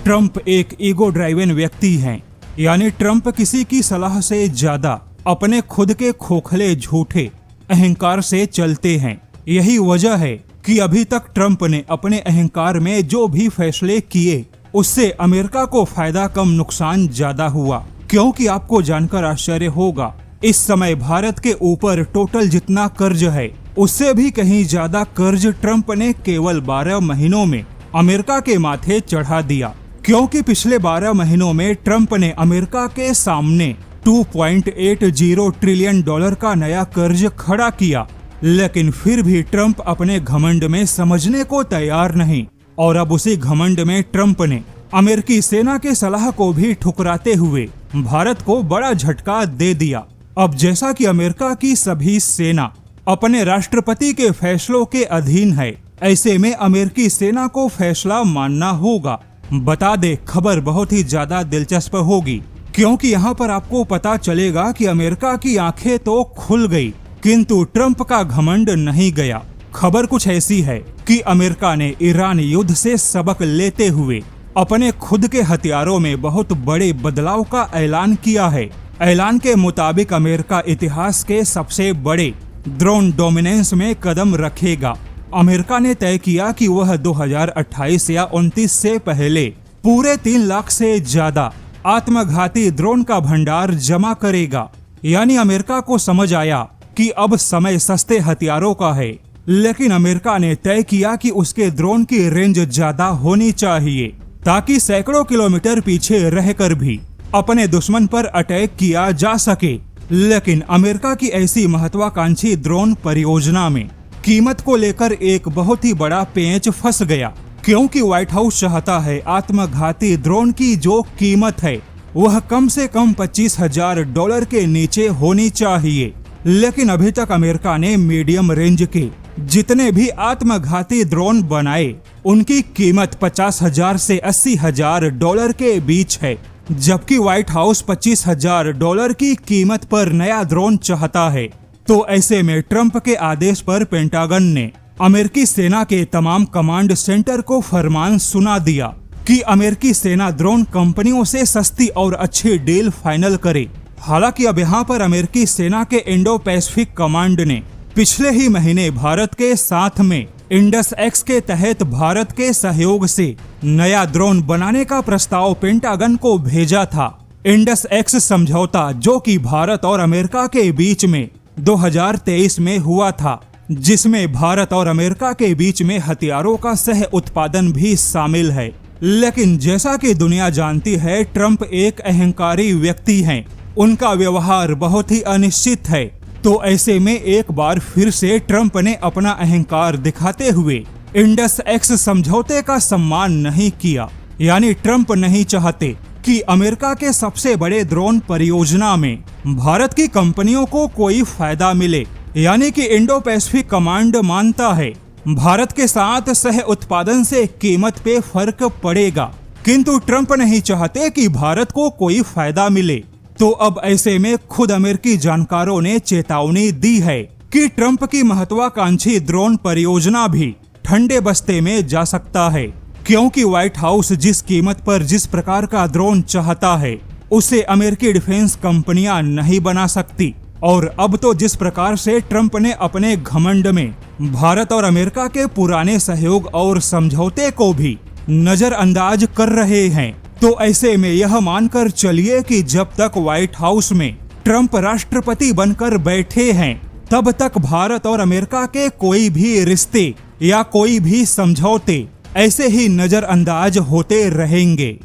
Trump एक ego driven व्यक्ति हैं, यानी ट्रंप किसी की सलाह से ज्यादा अपने खुद के खोखले झूठे अहंकार से चलते हैं। यही वजह है कि अभी तक ट्रंप ने अपने अहंकार में जो भी फैसले किए उससे अमेरिका को फायदा कम नुकसान ज्यादा हुआ। क्योंकि आपको जानकर आश्चर्य होगा, इस समय भारत के ऊपर टोटल जितना कर्ज है उससे भी कहीं ज्यादा कर्ज ट्रंप ने केवल 12 महीनों में अमेरिका के माथे चढ़ा दिया। क्योंकि पिछले 12 महीनों में ट्रंप ने अमेरिका के सामने $2.80 ट्रिलियन का नया कर्ज खड़ा किया, लेकिन फिर भी ट्रंप अपने घमंड में समझने को तैयार नहीं। और अब उसी घमंड में ट्रंप ने अमेरिकी सेना के सलाह को भी ठुकराते हुए भारत को बड़ा झटका दे दिया। अब जैसा कि अमेरिका की सभी सेना अपने राष्ट्रपति के फैसलों के अधीन है, ऐसे में अमेरिकी सेना को फैसला मानना होगा। बता दे, खबर बहुत ही ज्यादा दिलचस्प होगी, क्योंकि यहाँ पर आपको पता चलेगा कि अमेरिका की आंखें तो खुल गई, किंतु ट्रंप का घमंड नहीं गया। खबर कुछ ऐसी है कि अमेरिका ने ईरान युद्ध से सबक लेते हुए अपने खुद के हथियारों में बहुत बड़े बदलाव का ऐलान किया है। ऐलान के मुताबिक अमेरिका इतिहास के सबसे बड़े ड्रोन डोमिनेंस में कदम रखेगा। अमेरिका ने तय किया कि वह 2028 या 29 से पहले पूरे 3 लाख से ज्यादा आत्मघाती ड्रोन का भंडार जमा करेगा। यानी अमेरिका को समझ आया कि अब समय सस्ते हथियारों का है, लेकिन अमेरिका ने तय किया कि उसके ड्रोन की रेंज ज्यादा होनी चाहिए ताकि सैकड़ों किलोमीटर पीछे रहकर भी अपने दुश्मन पर अटैक किया जा सके। लेकिन अमेरिका की ऐसी महत्वाकांक्षी ड्रोन परियोजना में कीमत को लेकर एक बहुत ही बड़ा पेंच फंस गया, क्योंकि व्हाइट हाउस चाहता है आत्मघाती ड्रोन की जो कीमत है वह कम से कम $25,000 के नीचे होनी चाहिए। लेकिन अभी तक अमेरिका ने मीडियम रेंज के जितने भी आत्मघाती ड्रोन बनाए उनकी कीमत $50,000 से $80,000 के बीच है, जबकि व्हाइट हाउस $25,000 की कीमत पर नया ड्रोन चाहता है। तो ऐसे में ट्रंप के आदेश पर पेंटागन ने अमेरिकी सेना के तमाम कमांड सेंटर को फरमान सुना दिया कि अमेरिकी सेना ड्रोन कंपनियों से सस्ती और अच्छी डील फाइनल करे। हालांकि अब यहाँ पर अमेरिकी सेना के इंडो पैसिफिक कमांड ने पिछले ही महीने भारत के साथ में इंडस एक्स के तहत भारत के सहयोग से नया ड्रोन बनाने का प्रस्ताव पेंटागन को भेजा था। इंडस एक्स समझौता जो कि भारत और अमेरिका के बीच में 2023 में हुआ था, जिसमें भारत और अमेरिका के बीच में हथियारों का सह उत्पादन भी शामिल है। लेकिन जैसा कि दुनिया जानती है, ट्रंप एक अहंकारी व्यक्ति हैं, उनका व्यवहार बहुत ही अनिश्चित है। तो ऐसे में एक बार फिर से ट्रंप ने अपना अहंकार दिखाते हुए इंडस एक्स समझौते का सम्मान नहीं किया। यानी ट्रंप नहीं चाहते कि अमेरिका के सबसे बड़े ड्रोन परियोजना में भारत की कंपनियों को कोई फायदा मिले। यानी कि इंडो पैसिफिक कमांड मानता है भारत के साथ सह उत्पादन से कीमत पे फर्क पड़ेगा, किंतु ट्रंप नहीं चाहते कि भारत को कोई फायदा मिले। तो अब ऐसे में खुद अमेरिकी जानकारों ने चेतावनी दी है कि ट्रंप की महत्वाकांक्षी ड्रोन परियोजना भी ठंडे बस्ते में जा सकता है, क्योंकि व्हाइट हाउस जिस कीमत पर जिस प्रकार का ड्रोन चाहता है उसे अमेरिकी डिफेंस कंपनियां नहीं बना सकती। और अब तो जिस प्रकार से ट्रंप ने अपने घमंड में भारत और अमेरिका के पुराने सहयोग और समझौते को भी नजरअंदाज कर रहे हैं, तो ऐसे में यह मानकर चलिए कि जब तक व्हाइट हाउस में ट्रंप राष्ट्रपति बनकर बैठे हैं तब तक भारत और अमेरिका के कोई भी रिश्ते या कोई भी समझौते ऐसे ही नजरअंदाज होते रहेंगे।